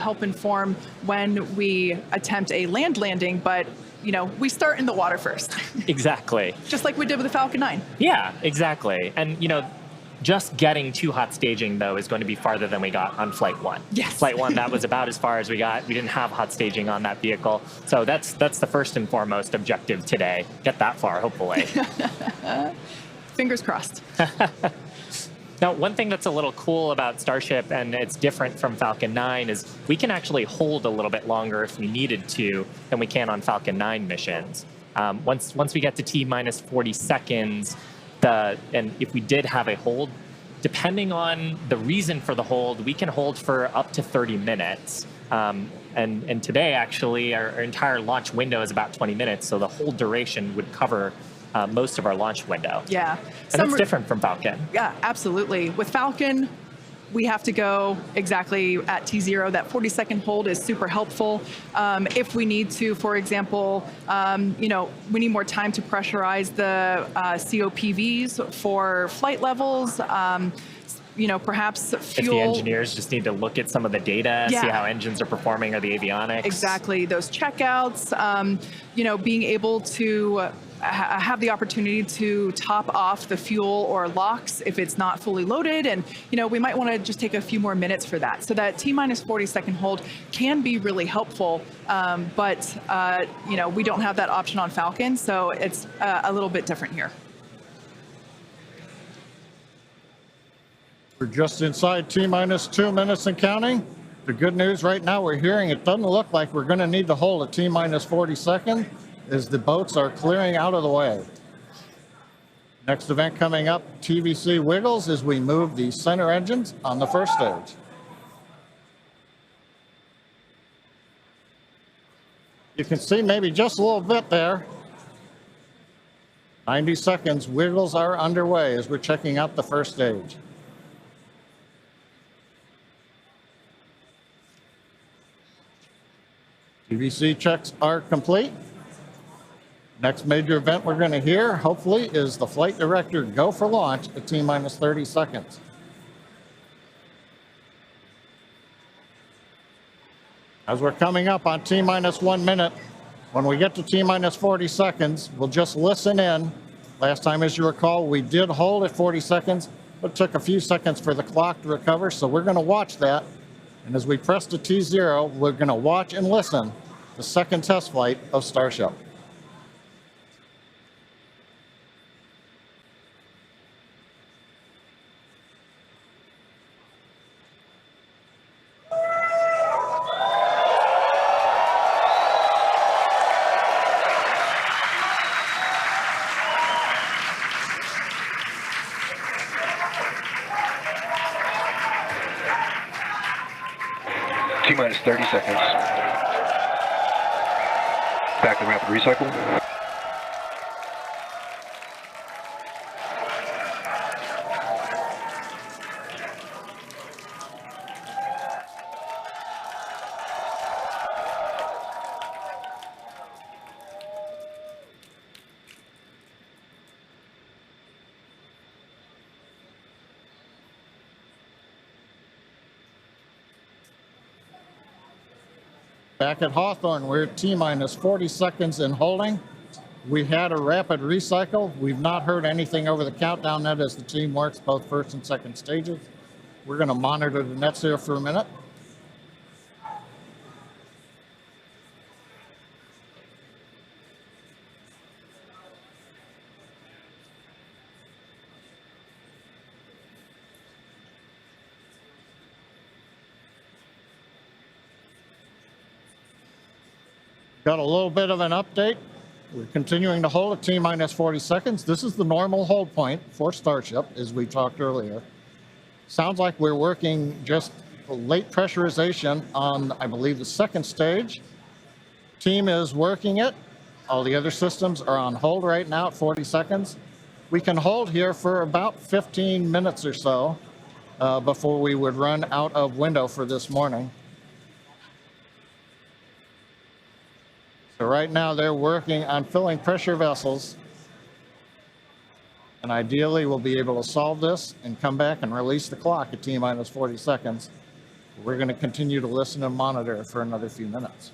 help inform when we attempt a land landing, but we start in the water first. Exactly. Just like we did with the Falcon 9. Yeah, exactly. And just getting to hot staging, though, is going to be farther than we got on Flight 1. Yes. Flight 1, that was about as far as we got. We didn't have hot staging on that vehicle. So that's the first and foremost objective today. Get that far, hopefully. Fingers crossed. Now, one thing that's a little cool about Starship, and it's different from Falcon 9, is we can actually hold a little bit longer if we needed to than we can on Falcon 9 missions. Once we get to T-minus 40 seconds, and if we did have a hold, depending on the reason for the hold, we can hold for up to 30 minutes. And today, actually, our entire launch window is about 20 minutes, so the whole duration would cover most of our launch window. Yeah. And that's different from Falcon. Yeah, absolutely. With Falcon, we have to go exactly at T0. That 40-second hold is super helpful. If we need to, for example, we need more time to pressurize the COPVs for flight levels. Perhaps fuel. If the engineers just need to look at some of the data, see how engines are performing, or the avionics. Exactly. Those checkouts, being able to have the opportunity to top off the fuel or LOX if it's not fully loaded. And, we might want to just take a few more minutes for that. So that T-minus 40-second hold can be really helpful. But we don't have that option on Falcon. So it's a little bit different here. We're just inside T-minus 2 minutes and counting. The good news right now we're hearing it doesn't look like we're going to need to hold a T-minus 40 seconds as the boats are clearing out of the way. Next event coming up, TVC wiggles as we move the center engines on the first stage. You can see maybe just a little bit there. 90 seconds, wiggles are underway as we're checking out the first stage. TVC checks are complete. Next major event we're going to hear, hopefully, is the flight director go for launch at T-minus 30 seconds. As we're coming up on T-minus 1 minute, when we get to T-minus 40 seconds, we'll just listen in. Last time, as you recall, we did hold at 40 seconds, but it took a few seconds for the clock to recover, so we're going to watch that. And as we press to T0, we're going to watch and listen the second test flight of Starship. T-minus 30 seconds. Back to rapid recycle. Back at Hawthorne, we're at T-minus 40 seconds in holding. We had a rapid recycle. We've not heard anything over the countdown net as the team works both first and second stages. We're going to monitor the nets here for a minute. Got a little bit of an update. We're continuing to hold at T-minus 40 seconds. This is the normal hold point for Starship, as we talked earlier. Sounds like we're working just late pressurization on, I believe, the second stage. Team is working it. All the other systems are on hold right now at 40 seconds. We can hold here for about 15 minutes or so before we would run out of window for this morning. So right now they're working on filling pressure vessels, and ideally we'll be able to solve this and come back and release the clock at T-minus 40 seconds We're going to continue to listen and monitor for another few minutes.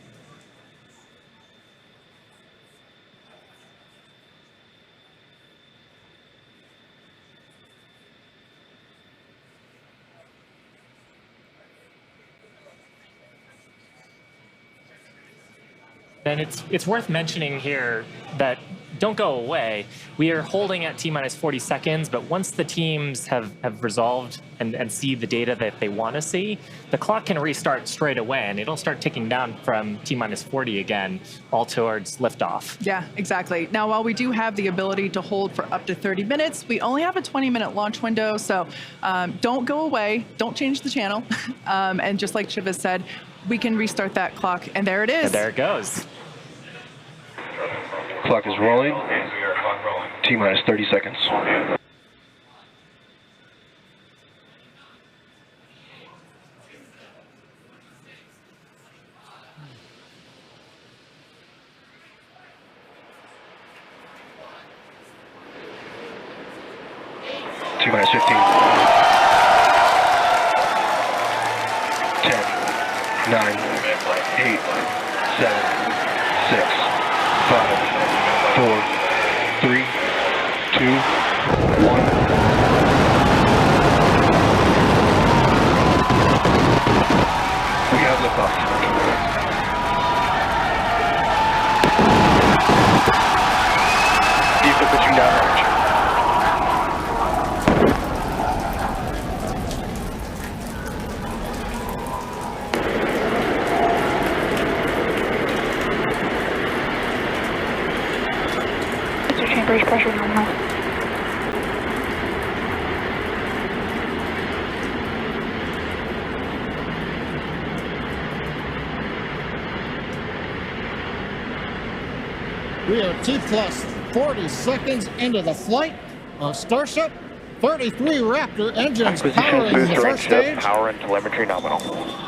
And it's worth mentioning here that don't go away. We are holding at T-minus 40 seconds, but once the teams have resolved and see the data that they want to see, the clock can restart straight away, and it'll start ticking down from T-minus 40 again, all towards liftoff. Yeah, exactly. Now, while we do have the ability to hold for up to 30 minutes, we only have a 20-minute launch window, so don't go away, don't change the channel, and just like Shiva said, we can restart that clock, and there it is. And there it goes. Clock is rolling. T-minus 30 seconds. T-minus 15. 10, 9, 8, 7, 6, 5, 4, 3, 2, 1. We have liftoff. Vehicle pitching downrange. Chambers pressure nominal. We are T plus 40 seconds into the flight of Starship. 33 Raptor engines powering the first stage. Power and telemetry nominal.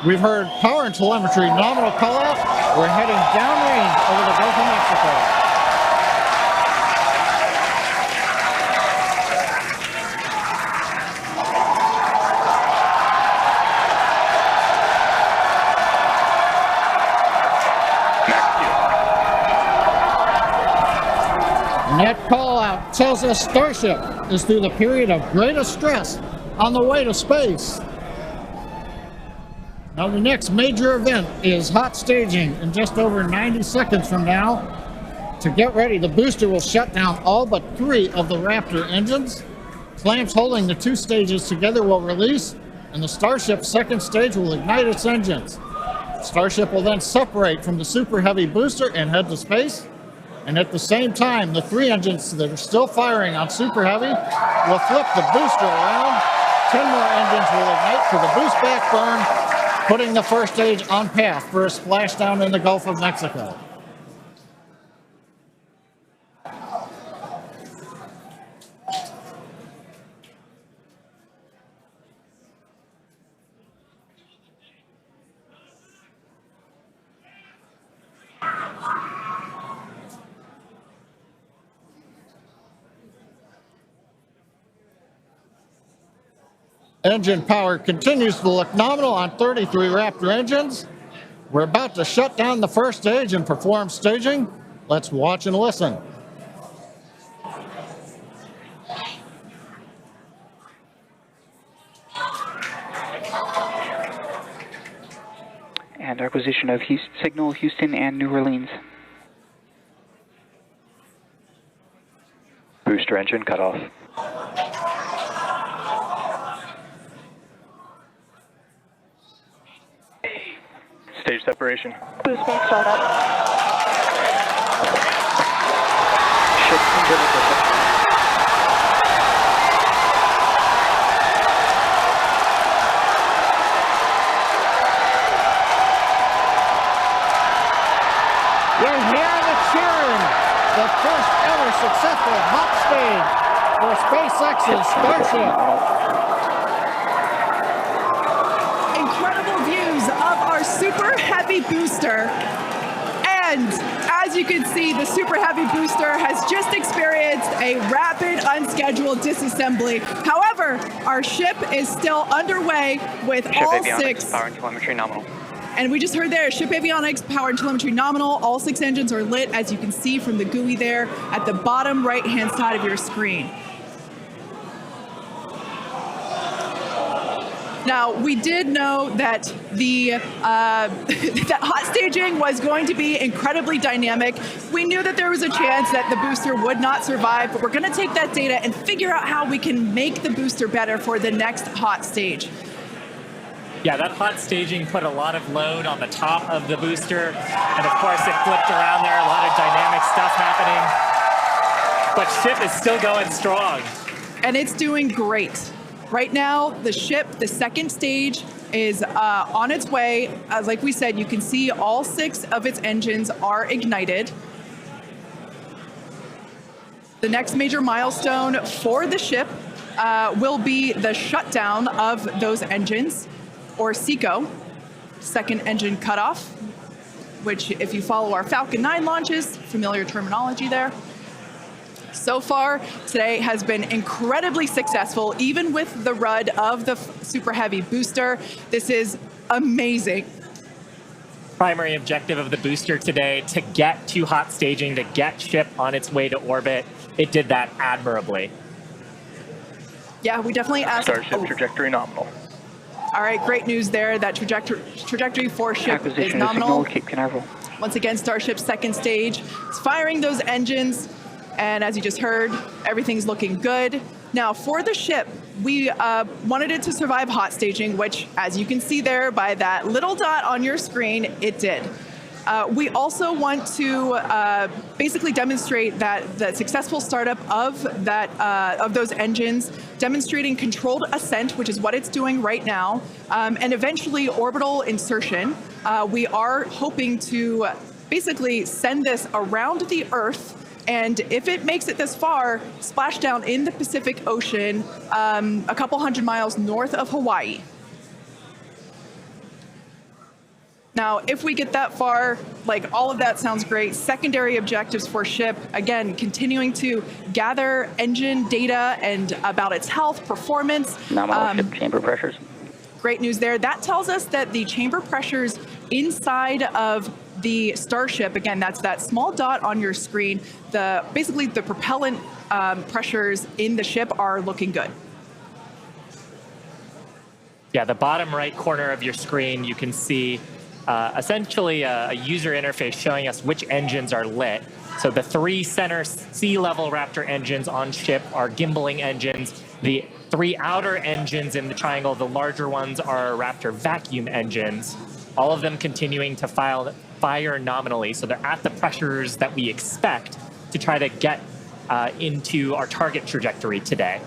We've heard power and telemetry nominal call out. We're heading downrange over the Gulf of Mexico. And that call out tells us Starship is through the period of greatest stress on the way to space. Now the next major event is hot staging in just over 90 seconds from now. To get ready, the booster will shut down all but 3 of the Raptor engines. Clamps holding the 2 stages together will release, and the Starship second stage will ignite its engines. Starship will then separate from the Super Heavy booster and head to space. And at the same time, the 3 engines that are still firing on Super Heavy will flip the booster around. 10 more engines will ignite for the boost back burn, putting the first stage on path for a splashdown in the Gulf of Mexico. Engine power continues to look nominal on 33 Raptor engines. We're about to shut down the first stage and perform staging. Let's watch and listen. And acquisition of signal Houston and New Orleans. Booster engine cut off. Stage separation. Boost bank startup. Ship internal system. You're hearing the cheering. The first ever successful hot stage for SpaceX's Starship. Incredible views of our Super Heavy booster. And as you can see, the Super Heavy booster has just experienced a rapid, unscheduled disassembly. However, However, our ship is still underway with Ship all avionics, 6. power and telemetry nominal. And we just heard there, ship avionics, power and telemetry nominal. All 6 engines are lit, as you can see from the GUI there at the bottom right-hand side of your screen. Now, we did know that that hot staging was going to be incredibly dynamic. We knew that there was a chance that the booster would not survive, but we're going to take that data and figure out how we can make the booster better for the next hot stage. Yeah, that hot staging put a lot of load on the top of the booster, and of course it flipped around there, a lot of dynamic stuff happening. But ship is still going strong. And it's doing great. Right now, the ship, the second stage, is on its way. Like we said, you can see all 6 of its engines are ignited. The next major milestone for the ship will be the shutdown of those engines, or SECO, second engine cutoff, which if you follow our Falcon 9 launches, familiar terminology there. So far, today has been incredibly successful, even with the RUD of the Super Heavy booster. This is amazing. Primary objective of the booster today, to get to hot staging, to get ship on its way to orbit. It did that admirably. Yeah, we definitely asked. Starship trajectory nominal. All right, great news there. That trajectory for ship is Acquisition of nominal. signal, Cape Canaveral. Once again, Starship's second stage is firing those engines. And as you just heard, everything's looking good. Now, for the ship, we wanted it to survive hot staging, which, as you can see there by that little dot on your screen, it did. We also want to basically demonstrate that the successful startup of those engines, demonstrating controlled ascent, which is what it's doing right now, and eventually orbital insertion. We are hoping to basically send this around the Earth. And if it makes it this far, splashdown in the Pacific Ocean, a couple hundred miles north of Hawaii. Now, if we get that far, like all of that sounds great. Secondary objectives for ship, again, continuing to gather engine data and about its health, performance. Nominal ship chamber pressures. Great news there. That tells us that the chamber pressures inside of the Starship, again, that's that small dot on your screen, basically the propellant pressures in the ship are looking good. Yeah, the bottom right corner of your screen, you can see essentially a user interface showing us which engines are lit. So the 3 center sea level Raptor engines on ship are gimbaling engines. The 3 outer engines in the triangle, the larger ones, are Raptor vacuum engines. All of them continuing to fire nominally, so they're at the pressures that we expect to try to get into our target trajectory today.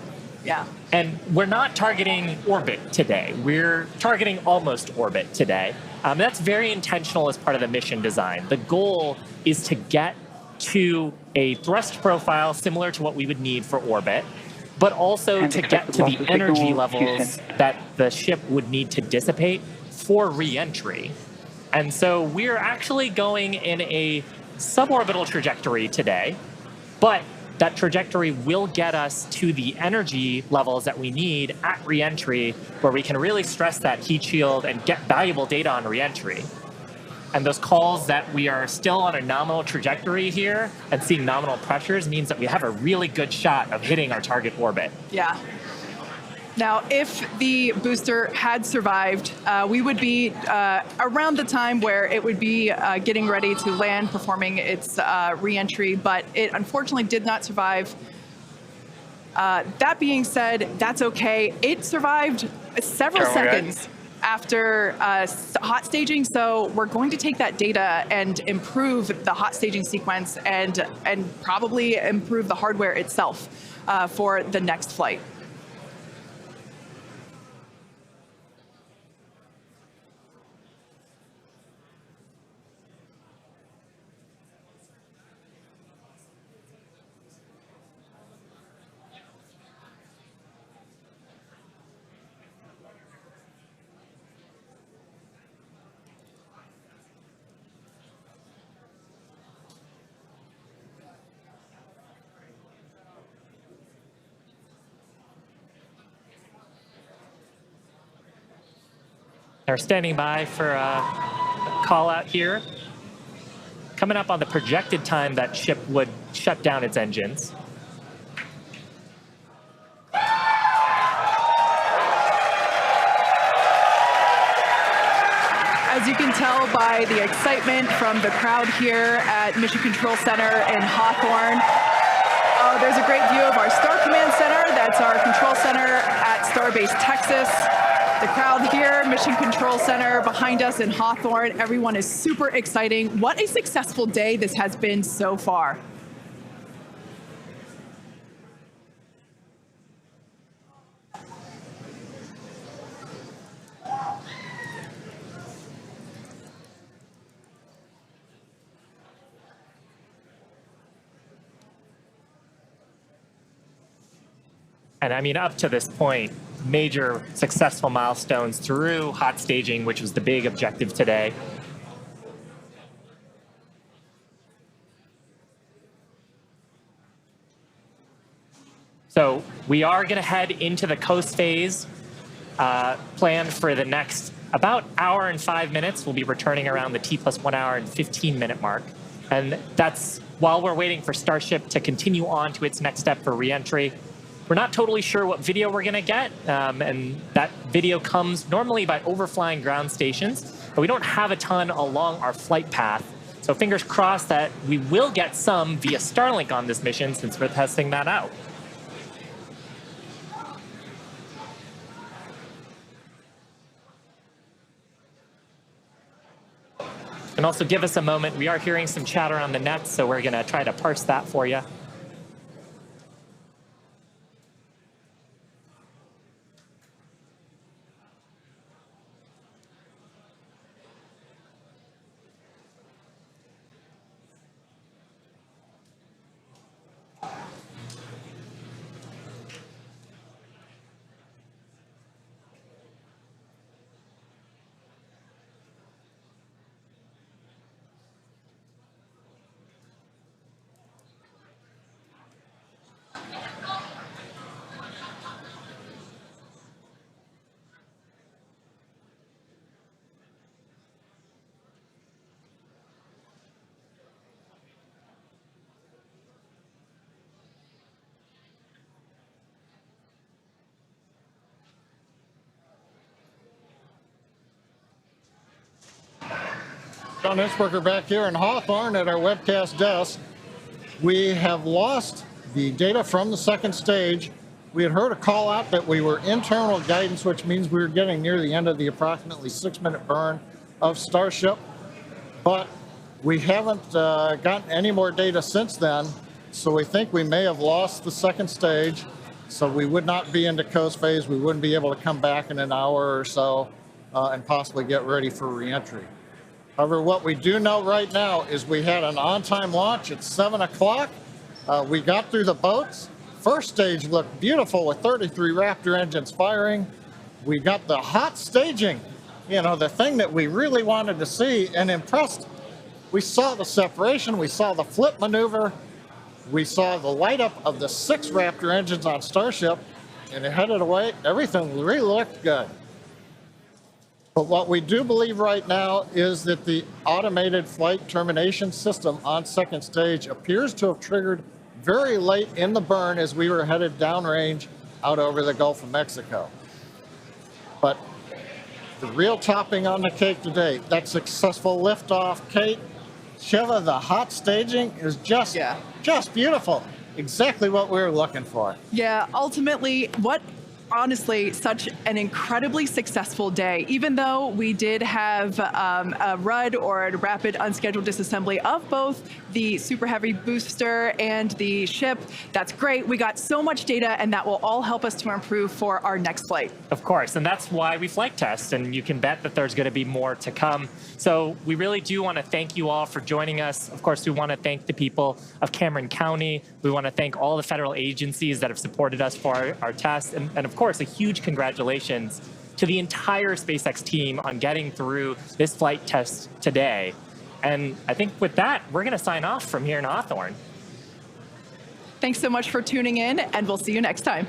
Yeah. And we're not targeting orbit today. We're targeting almost orbit today. That's very intentional as part of the mission design. The goal is to get to a thrust profile similar to what we would need for orbit, but also to get to the energy levels that the ship would need to dissipate for reentry. And so we're actually going in a suborbital trajectory today, but that trajectory will get us to the energy levels that we need at reentry, where we can really stress that heat shield and get valuable data on reentry. And those calls that we are still on a nominal trajectory here and seeing nominal pressures means that we have a really good shot of hitting our target orbit. Yeah. Now, if the booster had survived, we would be around the time where it would be getting ready to land, performing its re-entry, but it unfortunately did not survive. That being said, that's okay. It survived several seconds after hot staging, so we're going to take that data and improve the hot staging sequence and probably improve the hardware itself for the next flight. They're standing by for a call out here. Coming up on the projected time that ship would shut down its engines. As you can tell by the excitement from the crowd here at Mission Control Center in Hawthorne, there's a great view of our Star Command Center. That's our control center at Starbase Texas. The crowd here, Mission Control Center behind us in Hawthorne. Everyone is super exciting. What a successful day this has been so far. And I mean, up to this point, major successful milestones through hot staging, which was the big objective today. So we are going to head into the coast phase planned for the next about hour and 5 minutes. We'll be returning around the T+1 hour and 15-minute mark. And that's while we're waiting for Starship to continue on to its next step for reentry. We're not totally sure what video we're going to get, and that video comes normally by overflying ground stations, but we don't have a ton along our flight path. So fingers crossed that we will get some via Starlink on this mission since we're testing that out. And also give us a moment. We are hearing some chatter on the net, so we're going to try to parse that for you. John Innsbrucker back here in Hawthorne at our webcast desk. We have lost the data from the second stage. We had heard a call out that we were internal guidance, which means we were getting near the end of the approximately 6-minute burn of Starship, but we haven't gotten any more data since then. So we think we may have lost the second stage. So we would not be into coast phase. We wouldn't be able to come back in an hour or so and possibly get ready for reentry. However, what we do know right now is we had an on-time launch at 7 o'clock. We got through the boats. First stage looked beautiful with 33 Raptor engines firing. We got the hot staging, you know, the thing that we really wanted to see and impressed. We saw the separation. We saw the flip maneuver. We saw the light up of the 6 Raptor engines on Starship, and it headed away. Everything really looked good. But what we do believe right now is that the automated flight termination system on second stage appears to have triggered very late in the burn as we were headed downrange out over the Gulf of Mexico. But the real topping on the cake today, that successful liftoff, Kate, Shiva, the hot staging is just beautiful. Exactly what we were looking for. Yeah, ultimately, honestly, such an incredibly successful day. Even though we did have a RUD or a rapid unscheduled disassembly of both the Super Heavy booster and the ship, that's great. We got so much data, and that will all help us to improve for our next flight. Of course, and that's why we flight test, and you can bet that there's going to be more to come. So we really do want to thank you all for joining us. Of course, we want to thank the people of Cameron County. We want to thank all the federal agencies that have supported us for our test, and of course, a huge congratulations to the entire SpaceX team on getting through this flight test today. And I think with that, we're going to sign off from here in Hawthorne. Thanks so much for tuning in, and we'll see you next time.